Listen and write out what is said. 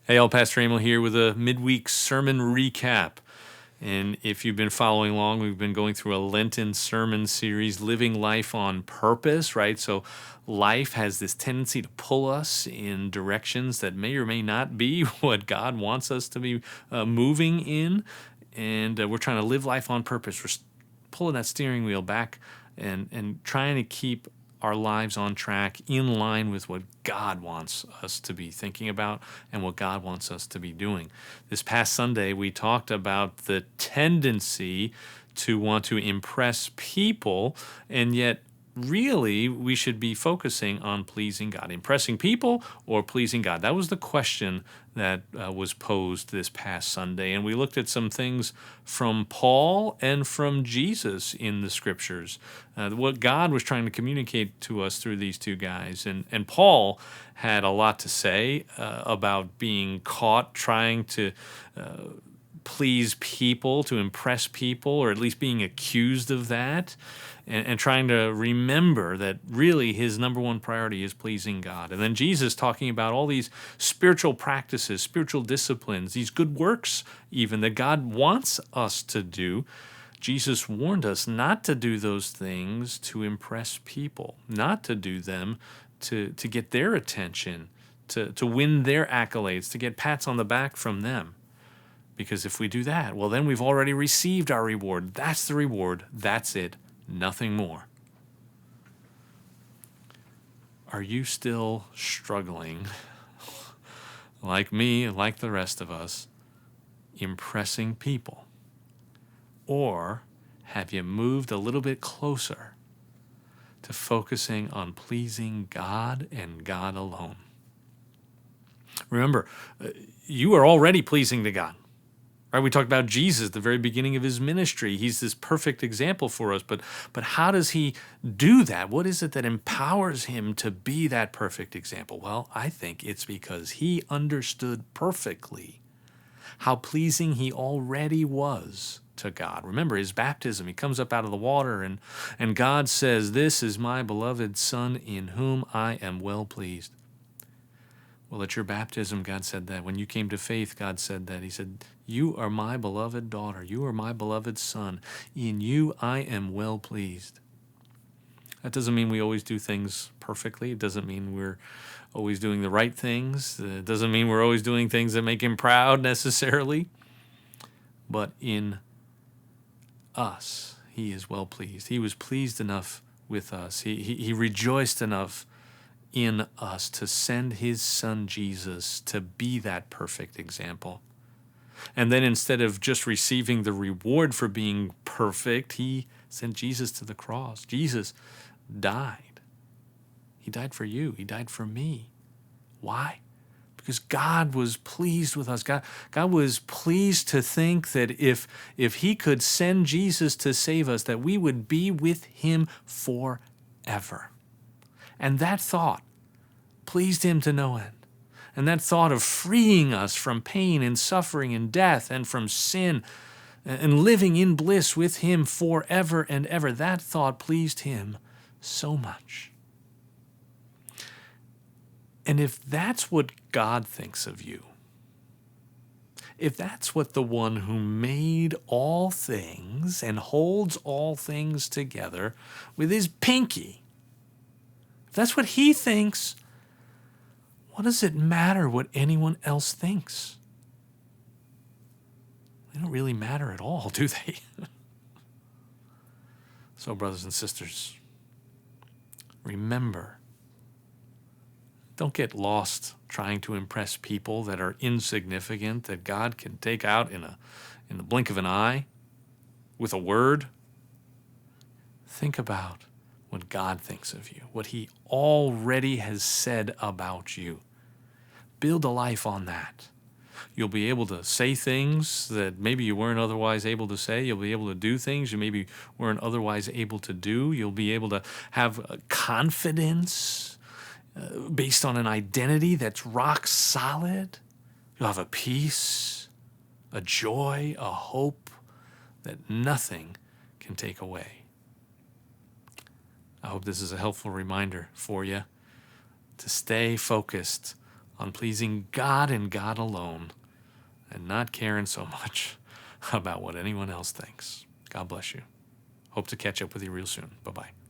Hey, all, Pastor Emil here with a midweek sermon recap. And if you've been following along, we've been going through a Lenten sermon series, Living Life on Purpose, right? So life has this tendency to pull us in directions that may or may not be what God wants us to be moving in. And we're trying to live life on purpose. We're pulling that steering wheel back and trying to keep our lives on track in line with what God wants us to be thinking about and what God wants us to be doing. This past Sunday, we talked about the tendency to want to impress people, and yet really we should be focusing on pleasing God. Impressing people or pleasing God? That was the question that was posed this past Sunday. And we looked at some things from Paul and from Jesus in the scriptures, what God was trying to communicate to us through these two guys. And Paul had a lot to say about being caught trying to please people, to impress people, or at least being accused of that, and trying to remember that really his number one priority is pleasing God. And then Jesus talking about all these spiritual practices, spiritual disciplines, these good works even that God wants us to do. Jesus warned us not to do those things to impress people, not to do them to get their attention, to win their accolades, to get pats on the back from them. Because if we do that, well, then we've already received our reward. That's the reward. That's it. Nothing more. Are you still struggling, like me, like the rest of us, impressing people? Or have you moved a little bit closer to focusing on pleasing God and God alone? Remember, you are already pleasing to God. Right, we talked about Jesus at the very beginning of his ministry. He's this perfect example for us, but how does he do that? What is it that empowers him to be that perfect example? Well, I think it's because he understood perfectly how pleasing he already was to God. Remember his baptism. He comes up out of the water and God says, "This is my beloved Son in whom I am well pleased." Well, at your baptism, God said that. When you came to faith, God said that. He said, "You are my beloved daughter. You are my beloved son. In you I am well pleased." That doesn't mean we always do things perfectly. It doesn't mean we're always doing the right things. It doesn't mean we're always doing things that make him proud necessarily. But in us, he is well pleased. He was pleased enough with us. He rejoiced enough in us to send his son Jesus to be that perfect example. And then instead of just receiving the reward for being perfect, he sent Jesus to the cross. Jesus died. He died for you. He died for me. Why? Because God was pleased with us. God was pleased to think that if he could send Jesus to save us, that we would be with him forever. And that thought pleased him to no end. And that thought of freeing us from pain and suffering and death and from sin and living in bliss with him forever and ever, that thought pleased him so much. And if that's what God thinks of you, if that's what the one who made all things and holds all things together with his pinky, if that's what he thinks, what does it matter what anyone else thinks? They don't really matter at all, do they? So, brothers and sisters, remember, don't get lost trying to impress people that are insignificant, that God can take out in the blink of an eye with a word. Think about what God thinks of you, what he already has said about you. Build a life on that. You'll be able to say things that maybe you weren't otherwise able to say. You'll be able to do things you maybe weren't otherwise able to do. You'll be able to have confidence based on an identity that's rock solid. You'll have a peace, a joy, a hope that nothing can take away. I hope this is a helpful reminder for you to stay focused on pleasing God and God alone, and not caring so much about what anyone else thinks. God bless you. Hope to catch up with you real soon. Bye-bye.